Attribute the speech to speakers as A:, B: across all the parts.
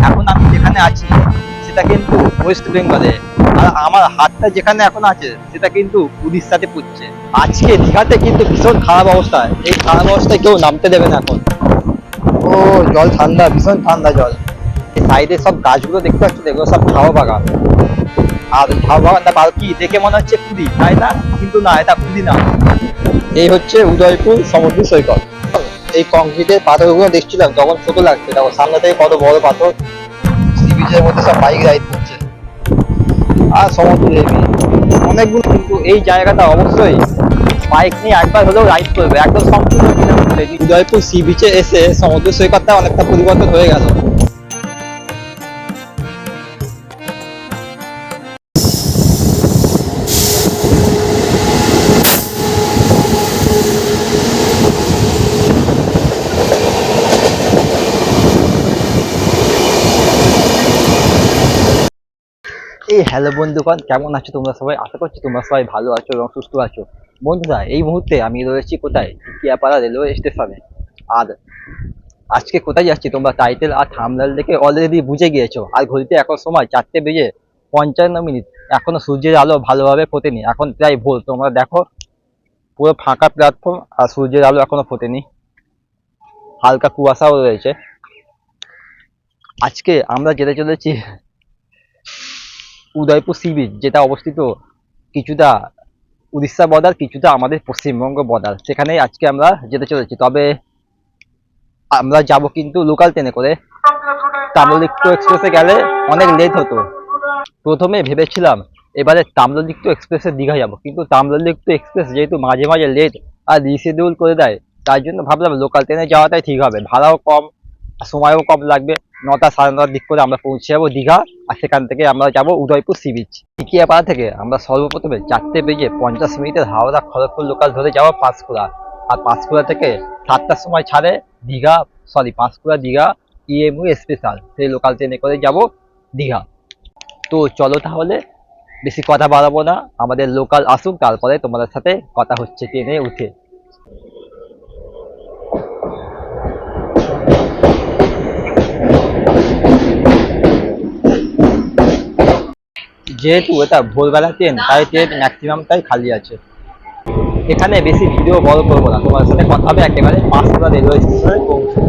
A: এখন আমি যেখানে আছি সেটা কিন্তু ওয়েস্ট বেঙ্গলে, আর আমার হাতটা যেখানে এখন আছে সেটা কিন্তু উড়িষ্যাতে পড়ছে। আজকে দীঘাতে কিন্তু ভীষণ খারাপ অবস্থা, এই খারাপ অবস্থায় কেউ নামতে দেবে না এখন। ও জল ঠান্ডা, ভীষণ ঠান্ডা জল। এই সাইডে সব গাছগুলো দেখতে পাচ্ছ, এগুলো সব ঝাউ বাগান। আর ঝাউ বাগানটা কি দেখে মনে হচ্ছে পুরী, তাই না? কিন্তু না, এটা পুরী না। এই হচ্ছে উদয়পুর সমুদ্র সৈকত। এই কংক্রিটের পাথরগুলো দেখছিলাম তখন ছোট লাগছে, দেখো সামনে থেকে কত বড় পাথর। সি বিচের মধ্যে সব বাইক রাইড করছে আর সমুদ্র দেবী অনেকগুলো। কিন্তু এই জায়গাটা অবশ্যই বাইক নিয়ে একবার হলেও রাইড করবে, একদম সম্পূর্ণ বিনামূল্যে। উদয়পুর সি বিচে এসে সমুদ্র সৈকতটা অনেকটা পরিবর্তন হয়ে গেল। এই হ্যালো বন্ধুগণ, কেমন আছো তোমরা সবাই? আশা করছি তোমরা সবাই ভালো আছো এবং সুস্থ আছো। বন্ধুরা, এই মুহূর্তে আমি রয়েছি কোথায়? টিকিয়াপাড়া রেলওয়ে স্টেশনে। আর আজকে কোথায় যাচ্ছি তোমরা টাইটেল আর থাম্বনেল দেখে অলরেডি বুঝে গিয়েছো। আর ঘড়িতে এখন সময় 4:55, এখনো সূর্যের আলো ভালোভাবে ফোটেনি, এখন প্রায় ভোর। তোমরা দেখো পুরো ফাঁকা প্ল্যাটফর্ম আর সূর্যের আলো এখনো ফোটেনি, হালকা কুয়াশাও রয়েছে। আজকে আমরা যেতে চলেছি উদয়পুর সি বিচ, যেটা অবস্থিত কিছুটা উড়িষ্যা বর্ডার, কিছুটা আমাদের পশ্চিমবঙ্গ বর্ডার। সেখানেই আজকে আমরা যেতে চলেছি। তবে আমরা যাব কিন্তু লোকাল ট্রেনে করে। তাম্রলিপ্ত এক্সপ্রেসে গেলে অনেক লেট হতো। প্রথমে ভেবেছিলাম এবারে তাম্রলিপ্ত এক্সপ্রেসে দীঘা যাব, কিন্তু তাম্রলিপ্ত এক্সপ্রেস যেহেতু মাঝে মাঝে লেট আর রিশিডিউল করে দেয়, তাই জন্য ভাবলাম লোকাল ট্রেনে যাওয়াটাই ঠিক হবে। ভাড়াও কম, সময়ও কম লাগবে। 9টা সাড়ে 9টার দিক করে আমরা পৌঁছে যাবো দীঘা, আর সেখান থেকে আমরা যাব উদয়পুর সি বিচ। টিকিয়াপাড়া থেকে আমরা সর্বপ্রথমে 4:50 হাওড়া খড়গপুর লোকাল ধরে যাবো পাঁশকুড়া। আর পাঁশকুড়া থেকে 7টার সময় ছাড়ে দীঘা, পাঁশকুড়া দীঘা ইএমইউ স্পেশাল, সেই লোকাল ট্রেনে করে যাব দীঘা। তো চলো তাহলে, বেশি কথা বাড়াবো না, আমাদের লোকাল আসুক, তারপরে তোমাদের সাথে কথা হচ্ছে ট্রেনে উঠে। যেহেতু এটা ভোরবেলা ট্রেন, তাই ট্রেন ম্যাক্সিমামটাই খালি আছে। এখানে বেশি ভিডিও বড় করবো না, তোমার সাথে কথা হবে একেবারে পাঁশকুড়া রেলওয়ে স্টেশনে পৌঁছে।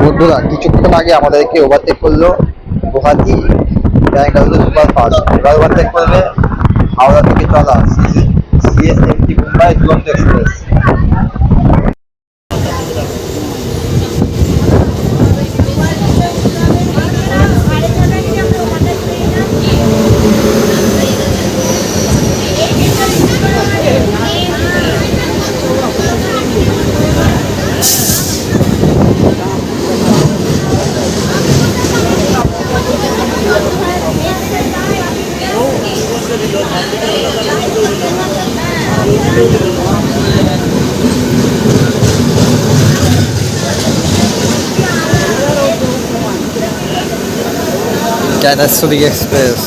A: বন্ধুরা, কিছুক্ষণ আগে আমাদেরকে ওভারটেক করলো গুয়াহাটি ব্যাঙ্গালুরু সুপারফাস্ট। এবার ওভারটেক করবে হাওড়া থেকে চলা সিএসএমটি মুম্বাই দুরন্ত এক্সপ্রেস। Janasuri Express.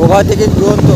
A: ওভার থেকে দুরন্ত।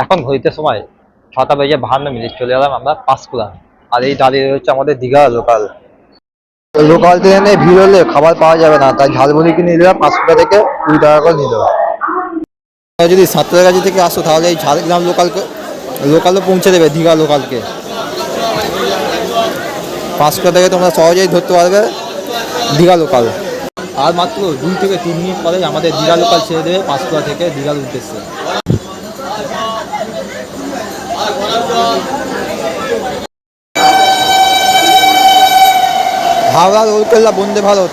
A: এখন ঘড়িতে সময় 6:52 চলে এলাম আমরা পাঁশকুড়া। আর এই দাঁড়িয়ে হচ্ছে আমাদের দীঘা লোকাল। লোকাল ট্রেনে ভিড় হলে খাবার পাওয়া যাবে না, তাই ঝালমুড়ি কিনে নিলাম। পাঁশকুড়া থেকে 20 টাকা করে নিল। যদি সাঁতরাগাছি থেকে আসো তাহলে এই ঝাড়গ্রাম লোকালও পৌঁছে দেবে দীঘা লোকালকে। পাঁশকুড়া থেকে তোমরা সহজেই ধরতে পারবে দীঘা লোকাল। আর মাত্র 2 থেকে 3 মিনিট পরে আমাদের দীঘা লোকাল ছেড়ে দেবে পাঁশকুড়া থেকে দীঘার উদ্দেশ্যে। হাওড়া রৌরকেল্লা বন্দে ভারত।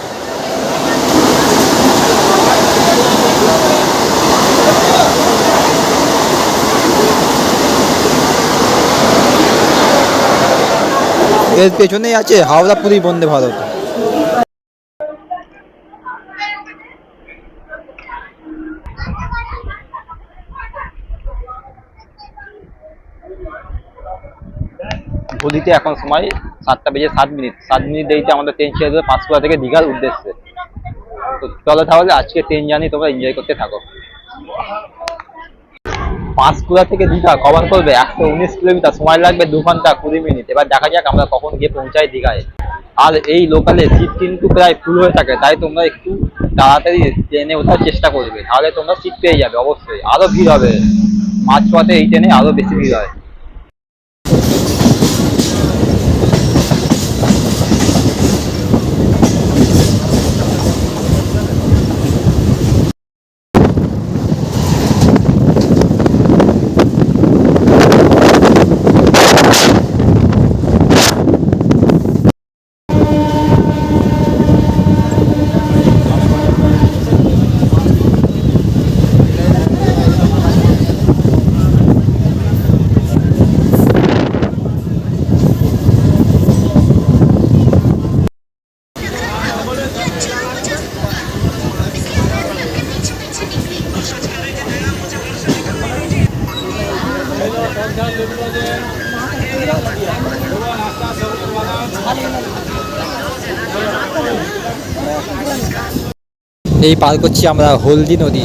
A: এর পেছনেই আছে হাওড়া পুরী বন্দে ভারত। ঘড়িতে এখন সময় 7:07। 7 মিনিট দেরিতে আমাদের ট্রেন ছেড়ে দেবে পাঁশকুড়া থেকে দীঘার উদ্দেশ্যে। তো চলো তাহলে আজকে ট্রেন জার্নি তোমরা এনজয় করতে থাকো। পাঁশকুড়া থেকে দীঘা কভার করবে 119 কিলোমিটার, সময় লাগবে 2 ঘন্টা 20 মিনিট। এবার দেখা যাক আমরা কখন গিয়ে পৌঁছাই দীঘায়। আর এই লোকালে সিট কিন্তু প্রায় ফুল হয়ে থাকে, তাই তোমরা একটু তাড়াতাড়ি ট্রেনে ওঠার চেষ্টা করবে, তাহলে তোমরা সিট পেয়ে যাবে। অবশ্যই আরো ভিড় হবে মাঝপথে, এই ট্রেনে আরো বেশি ভিড় হয়। এই পার করছি আমরা হলদি নদী।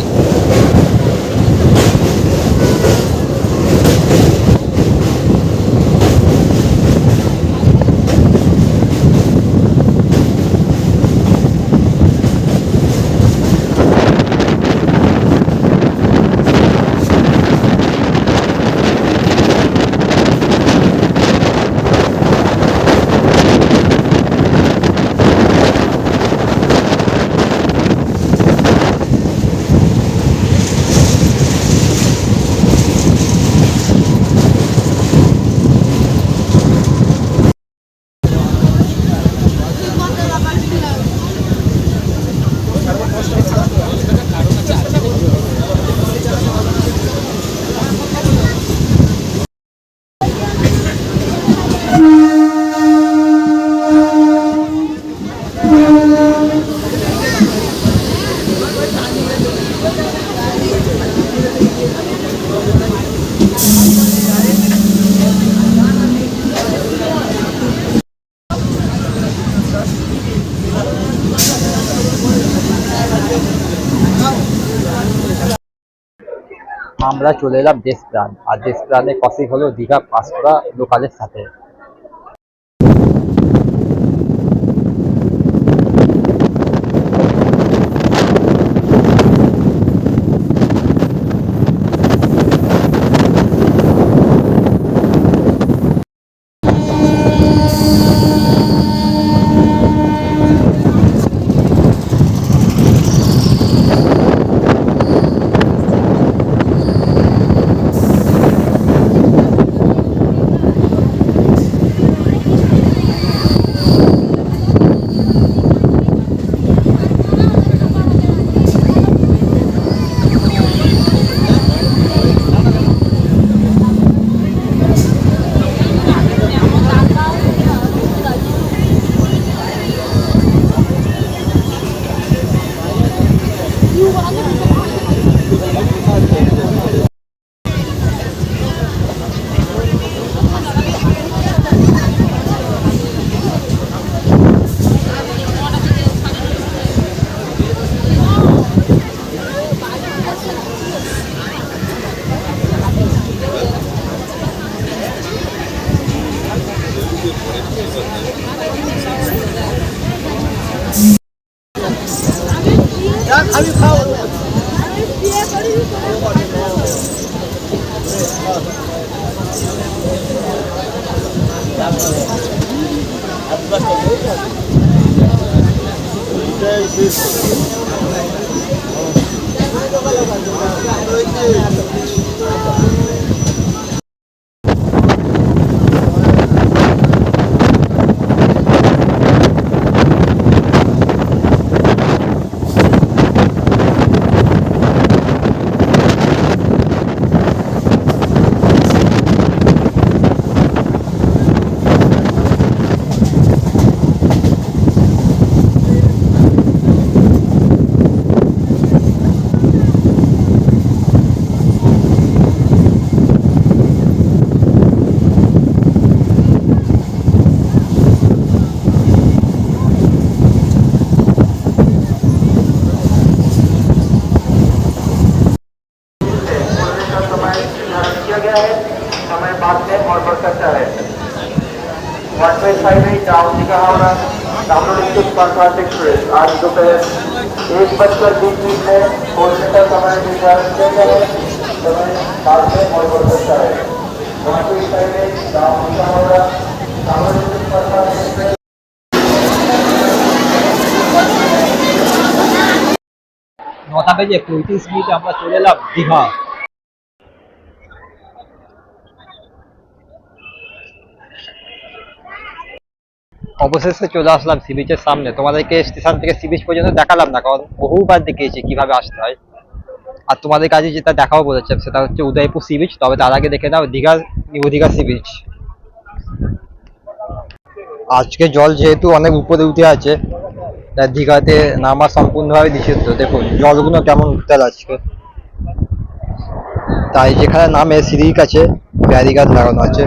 A: আমরা চলে এলাম দেশপ্রাণ, আর দেশপ্রাণে ক্রসিং হলো দীঘা পাঁশকুড়া লোকালের সাথে।
B: समय बाद में और बढ़ सकता है 158 down Digha Howrah download superfast express आज दोपहर 1:20 है खोलने का समय निर्धारित किया गया है समय बाद में और बढ़ सकता है 158 down Digha Howrah download superfast express.
A: নটা বেজে 35 মিনিটে আমরা চলে এলাম দীঘা। অবশেষে চলে আসলাম সি বিচের সামনে। তোমাদেরকে স্টেশন থেকে সি বিচ পর্যন্ত দেখালাম না, কারণ বহুবার দেখিয়েছি কিভাবে আসতে হয়। আর তোমাদের কাছে যেটা দেখাবো বলেছে সেটা হচ্ছে উদয়পুর সি বিচ। তবে তার আগে দেখে নাও দীঘার নিউ দীঘা সি বিচ। আজকে জল যেহেতু অনেক উপরে উঠে আছে, তাই দীঘাতে নামা সম্পূর্ণভাবে নিষিদ্ধ। দেখুন জলগুলো কেমন উঠতে আজকে। তাই যেখানে নামে সিঁড়ির কাছে ব্যারিকেড লাগানো আছে।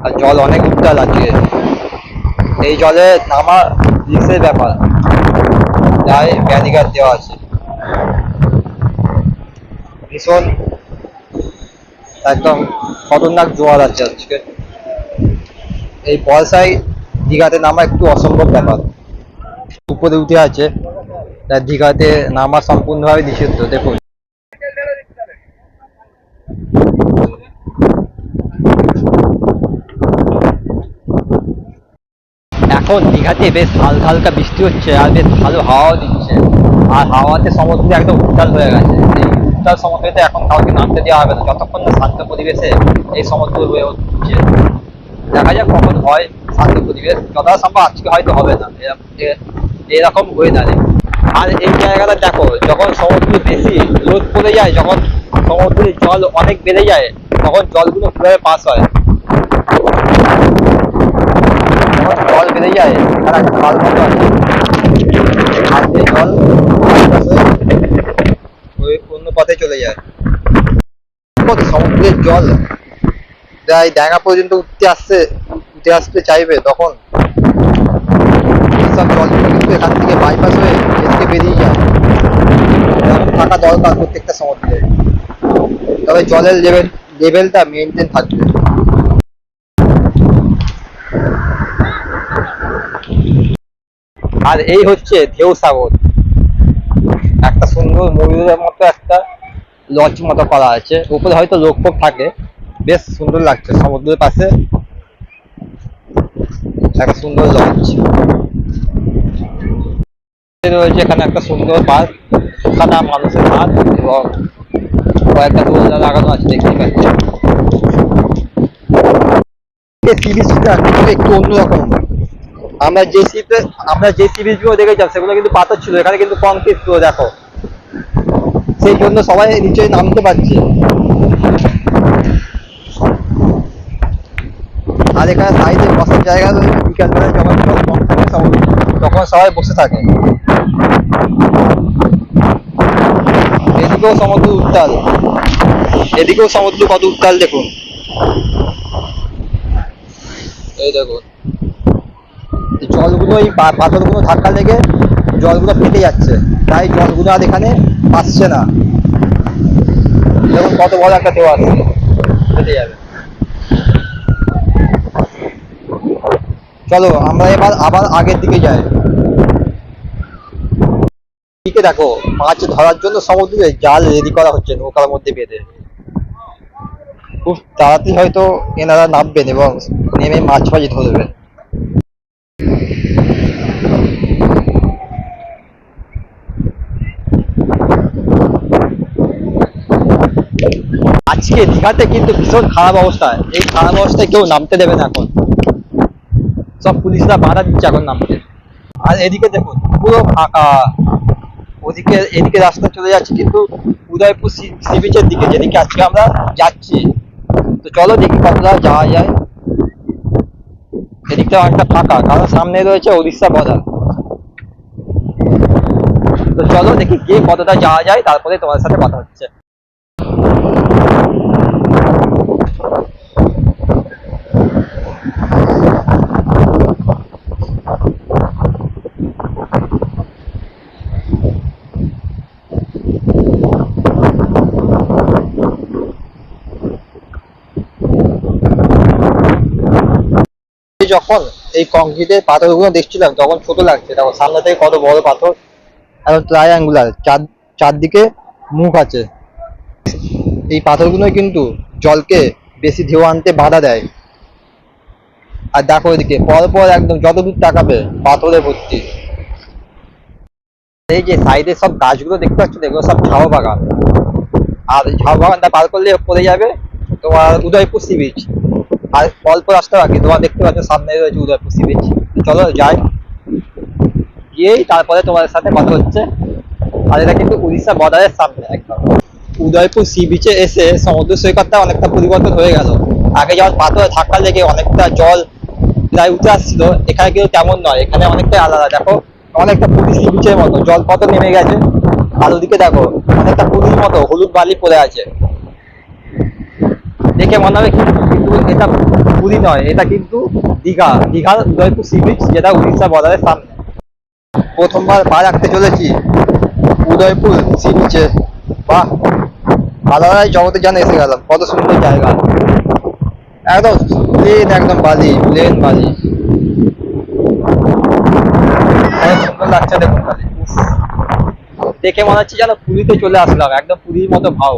A: আর জল অনেক উত্তাল আছে। এই জলে নামা রিস্কের ব্যাপার, তাই ব্যারিকেড দেওয়া আছে। ভীষণ একদম খতরনাক জোয়ার আছে আজকে। এই বর্ষায় দীঘাতে নামা একটু অসম্ভব ব্যাপার। উপরে উঠে আছে, তাই দীঘাতে নামা সম্পূর্ণভাবে নিষিদ্ধ। দেখুন এখন দীঘাতে বেশ হালকা হালকা বৃষ্টি হচ্ছে আর বেশ ভালো হাওয়াও দিচ্ছে, আর হাওয়াতে সমুদ্র একদম উত্তাল হয়ে গেছে। এই উত্তাল সমুদ্রেতে এখন কাউকে নামতে দেওয়া হবে না যতক্ষণ না শান্ত পরিবেশে এই সমুদ্র হয়ে উঠছে। দেখা যাক কখন হয় শান্ত পরিবেশ, যথাসম্ভব আজকে হয়তো হবে না এরকম ওয়েদারে। আর এই জায়গাটা দেখো, যখন সমুদ্র বেশি রোদ পড়ে যায়, যখন সমুদ্রের জল অনেক বেড়ে যায়, তখন জলগুলো কিভাবে পাস হয়। যখন জল বেড়ে যায় এখানে একটা খাল মতো আছে, খাল দিয়ে জল ওই অন্য পথে চলে যায়। সমুদ্রের জল প্রায় ডাঙ্গা পর্যন্ত উঠতে আসতে চাইবে, তখন এইসব জলগুলো কিন্তু এখান থেকে বাইপাস হয়ে এদিকে বেরিয়ে যায়। থাকা দরকার প্রত্যেকটা সমুদ্রে, তবে জলের লেভেলটা মেনটেন থাকবে। আর এই হচ্ছে ঢেউ সাগর, একটা সুন্দর ময়ূরের মতো একটা লজ মতো করা আছে, উপরে হয়তো লোক ফোক থাকে। বেশ সুন্দর লাগছে সমুদ্রের পাশে একটা সুন্দর লজ রয়েছে। এখানে একটা সুন্দর পার্ক, ওখানে মানুষের হাত এবং কয়েকটা দোলনা লাগানো আছে দেখতে পাচ্ছি। সি বিচটা একটু অন্যরকম। আমরা যে সি বিচ গুলো দেখেছিলাম সেগুলো কিন্তু পাথর ছিল, এখানে কিন্তু কংক্রিট পুরো দেখো, সেই জন্য সবাই নিচে নামতে পারছে। আর এখানে সাইডে বসার জায়গা রয়েছে, বিকালবেলায় যখন কম থাকে তখন সবাই বসে থাকে। এদিকেও সমুদ্র উত্তাল, এদিকেও সমুদ্র কত উত্তাল দেখুন। এই দেখুন জলগুলো, এই পাথরগুলো ধাক্কা লেগে জলগুলো ফেটে যাচ্ছে, তাই জলগুলো আর এখানে আসছে না। দেখুন কত বড় একটা ঢেউ আসছে, ফেটে যাবে। চলো আমরা এবার আবার আগের দিকে যাই। দিকে দেখো মাছ ধরার জন্য সমুদ্রে জাল রেডি করা হচ্ছে নৌকার মধ্যে বেঁধে। খুব তাড়াতাড়ি হয়তো এনারা নামবেন এবং নেমে মাছ ফাছ ধরবেন। আজকে দীঘাতে কিন্তু ভীষণ খারাপ অবস্থা, এই খারাপ অবস্থায় কেউ নামতে দেবে না এখন, সব পুলিশরা বাধা দিচ্ছে এখন নামতে। আর এদিকে দেখুন পুরো ফাঁকা, এদিকে রাস্তা চলে যাচ্ছে কিন্তু উদয়পুর সি বিচের দিকে, যেদিকে আজকে আমরা যাচ্ছি। তো চলো দেখি কতটা যাওয়া যায়। এদিকটা অনেকটা ফাঁকা, কারণ সামনে রয়েছে উড়িষ্যা বর্ডার। তো চলো দেখি গিয়ে কতটা যাওয়া যায়, তারপরে তোমার সাথে কথা হচ্ছে। যখন এই কংক্রিটের পাথরগুলো দেখছিলাম তখন ছোট লাগছে, তখন সামনে থেকে কত বড় পাথর, এখন ট্রায়াঙ্গুলার, চারদিকে মুখ আছে। এই পাথরগুলো কিন্তু জলকে বেশি ঢেউ আনতে বাধা দেয়। আর দেখো এদিকে পরপর একদম যতদূর তাকাবে পাথরে ভর্তি। এই যে সাইডে সব গাছগুলো দেখতে পাচ্ছ, এগুলো সব ঝাউ বাগান, আর ঝাউ বাগানটা পার করলে পড়ে যাবে তোমার উদয়পুর সি বিচ। আর অল্প রাস্তা বাকি, তোমার দেখতে পাচ্ছ সামনে রয়েছে উদয়পুর সি বিচ। চলো যাই, গিয়েই তারপরে তোমাদের সাথে কথা হচ্ছে। আর এটা কিন্তু উড়িষ্যা বর্ডারের সামনে একদম। উদয়পুর সি বিচে এসে সমুদ্র সৈকতটা অনেকটা পরিবর্তন হয়ে গেল। আগে যেমন পাথরে ধাক্কা লেগে অনেকটা জল প্রায় উঠে আসছিল, এখানে কিন্তু তেমন নয়, এখানে অনেকটাই আলাদা। দেখো অনেকটা পুরী সি বিচের মতো জল কত নেমে গেছে, আর ওদিকে দেখো অনেকটা পুরীর মতো হলুদ বালি পড়ে আছে। দেখে মনে হবে কিন্তু এটা পুরী নয়, এটা কিন্তু দীঘার উদয়পুর সি বিচ, যেটা উড়িষ্যা বর্ডারের সামনে। প্রথমবার পা রাখতে চলেছি উদয়পুর সি বিচে। বাহ, আলাদাই জগতে জানে এসে গেলাম। কত সুন্দর জায়গা, একদম প্লেন, একদম বালি, প্লেন বালি। অনেক সুন্দর লাগছে দেখুন খালি। উফ, দেখে মনে হচ্ছে যেন পুরীতে চলে আসলাম, একদম পুরীর মতো ভাও।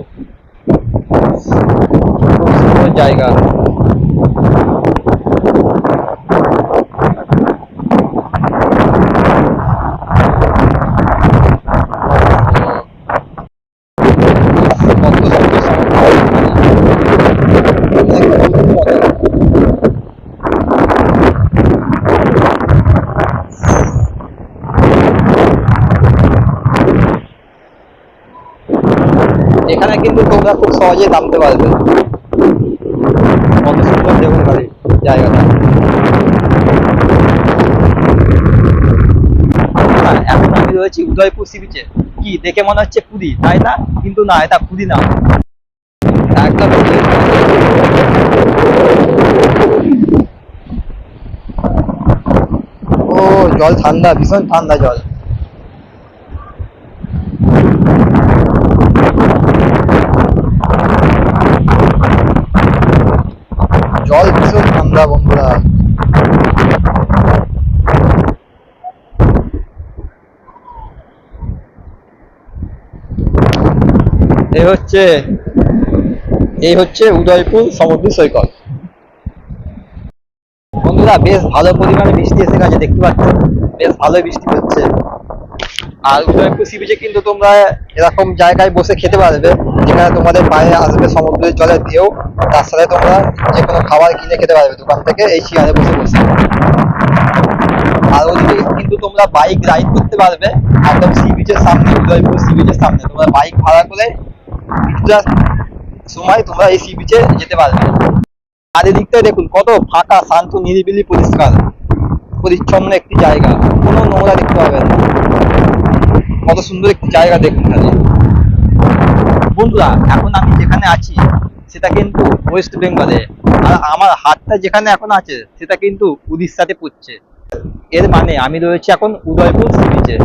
A: খুব সুন্দর জায়গা। কত সুন্দর এখানে কিন্তু তোমরা খুব সহজে নামতে পারবে। কত সুন্দর দেখুন খালি জায়গাটা। হ্যাঁ, এখন আমি রয়েছি উদয়পুর সি বিচে। কি দেখে মনে হচ্ছে পুরী, তাই না? কিন্তু না, এটা পুরী না, একদম। ও, জল ঠান্ডা, ভীষণ ঠান্ডা জল। জল ভীষণ ঠান্ডা বন্ধুরা। এই হচ্ছে এই হচ্ছে উদয়পুর সমুদ্র সৈকত। বন্ধুরা, বেশ ভালো পরিমাণে বৃষ্টি এসে গেছে, দেখতে পাচ্ছ বেশ ভালো বৃষ্টি হচ্ছে। আর উদয়পুর সি বিচে কিন্তু তোমরা এরকম জায়গায় বসে খেতে পারবে, যেখানে তোমাদের পায়ে আসবে সমুদ্রের জলের ঢেউ। তার সাথে তোমরা যে কোনো খাবার কিনে খেতে পারবে দোকান থেকে, এই চেয়ারে বসে বসে। আর ওদিকে কিন্তু তোমরা বাইক রাইড করতে পারবে একদম সি বিচের সামনে, উদয়পুর সি বিচের সামনে। তোমরা বাইক ভাড়া করে কিছুটা সময় তোমরা এই সি বিচে যেতে পারবে। আর এদিকটায় দেখুন কত ফাঁকা, শান্ত, নিরিবিলি, পরিষ্কার পরিচ্ছন্ন একটি জায়গা, কোনো নোংরা দেখতে পাবেন না। কত সুন্দর একটি জায়গা দেখুন খালি। বন্ধুরা, এখন আমি যেখানে আছি সেটা কিন্তু ওয়েস্ট বেঙ্গলে, আর আমার হাতটা যেখানে এখন আছে সেটা কিন্তু উড়িষ্যাতে পড়ছে। এর মানে আমি রয়েছি এখন উদয়পুর সি বিচে।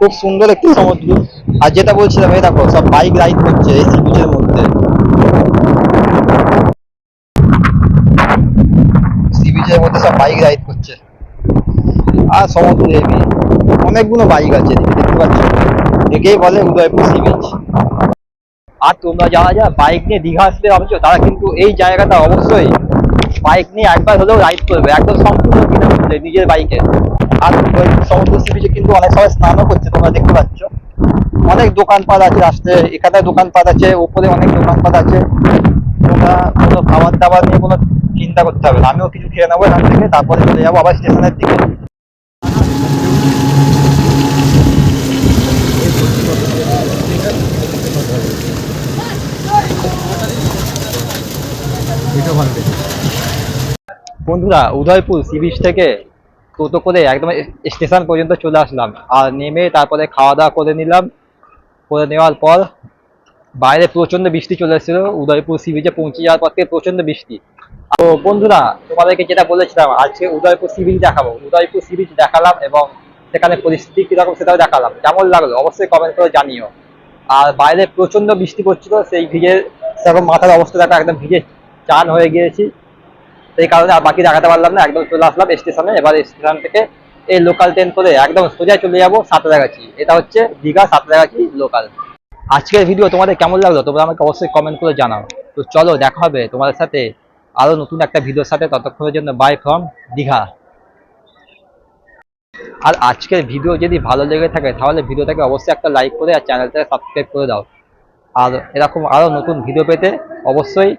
A: খুব সুন্দর একটি সমুদ্র। আর যেটা বলছিলাম, এই দেখো সব বাইক রাইড করছে এই সি বিচের মধ্যে। সি বিচের মধ্যে সব বাইক রাইড করছে। আর সমুদ্রে অনেকগুলো বাইক আছে, দেখতে পাচ্ছ, দেখেই বলে উদয়পুর সি বিচ। আর তোমরা যারা যারা বাইক নিয়ে দীঘা আসতে ভাবছো, তারা কিন্তু এই জায়গাটা অবশ্যই বাইক নিয়ে একবার হলেও রাইড করবে, একদম সম্পূর্ণ বিনামূল্যে নিজের বাইকে। আর সমুদ্র সি বিচে কিন্তু অনেক সবাই স্নানও করছে, তোমরা দেখতে পাচ্ছ। অনেক দোকানপাট আছে রাস্তায়, এখানে দোকানপাট আছে, উপরে অনেক দোকানপাট আছে। তোমরা কোনো খাবার দাবার নিয়ে কোনো চিন্তা করতে হবে না। আমিও কিছু খেয়ে নেবো এখান থেকে, তারপরে চলে যাবো আবার স্টেশনের দিকে। বন্ধুরা, উদয়পুর সি বিচ থেকে টোটো করে একদম স্টেশন পর্যন্ত চলে আসলাম। আর নেমে তারপরে খাওয়া দাওয়া করে নিলাম। করে নেওয়ার পর বাইরে প্রচন্ড বৃষ্টি চলে এসেছিল। উদয়পুর সি বিচে পৌঁছে যাওয়ার পর থেকে প্রচন্ড বৃষ্টি। তো বন্ধুরা, তোমাদেরকে যেটা বলেছিলাম আজকে উদয়পুর সি বিচ দেখাবো, উদয়পুর সি বিচ দেখালাম এবং সেখানে পরিস্থিতি কিরকম সেটাও দেখালাম। কেমন লাগলো অবশ্যই কমেন্ট করে জানিও। আর বাইরে প্রচন্ড বৃষ্টি পড়ছিল, সেই ভিজে সেরকম মাথার অবস্থা দেখা, একদম ভিজে চান হয়ে গিয়েছি। সেই কারণে আর বাকি দেখাতে পারলাম না, একদম চলে আসলাম স্টেশনে। এবার স্টেশন থেকে এই লোকাল ট্রেন করে একদম সোজা চলে যাবো সাঁতরাগাছি। এটা হচ্ছে দীঘা সাঁতরাগাছি লোকাল। আজকের ভিডিও তোমাদের কেমন লাগলো তোমরা আমাকে অবশ্যই কমেন্ট করে জানাও। তো চলো, দেখা হবে তোমাদের সাথে আরো নতুন একটা ভিডিওর সাথে। ততক্ষণের জন্য বাই ফ্রম দীঘা। আর আজকের ভিডিও যদি ভালো লেগে থাকে তাহলে ভিডিওটাকে অবশ্যই একটা লাইক করে আর চ্যানেলটাকে সাবস্ক্রাইব করে দাও। আর এরকম আরো নতুন ভিডিও পেতে অবশ্যই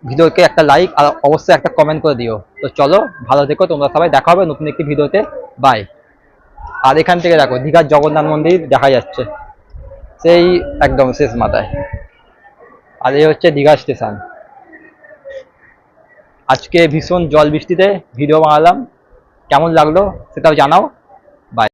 A: ভিডিওকে একটা লাইক আর অবশ্যই একটা কমেন্ট করে দিও। তো চলো, ভালো থেকো তোমরা সবাই, দেখা হবে নতুন একটি ভিডিওতে। বাই। আর এখান থেকে দেখো দীঘার জগন্নাথ মন্দির দেখা যাচ্ছে সেই একদম শেষ মাথায়। আর এই হচ্ছে দীঘা স্টেশন। আজকে ভীষণ জল বৃষ্টিতে ভিডিও বানালাম, কেমন লাগলো সেটাও জানাও। বাই।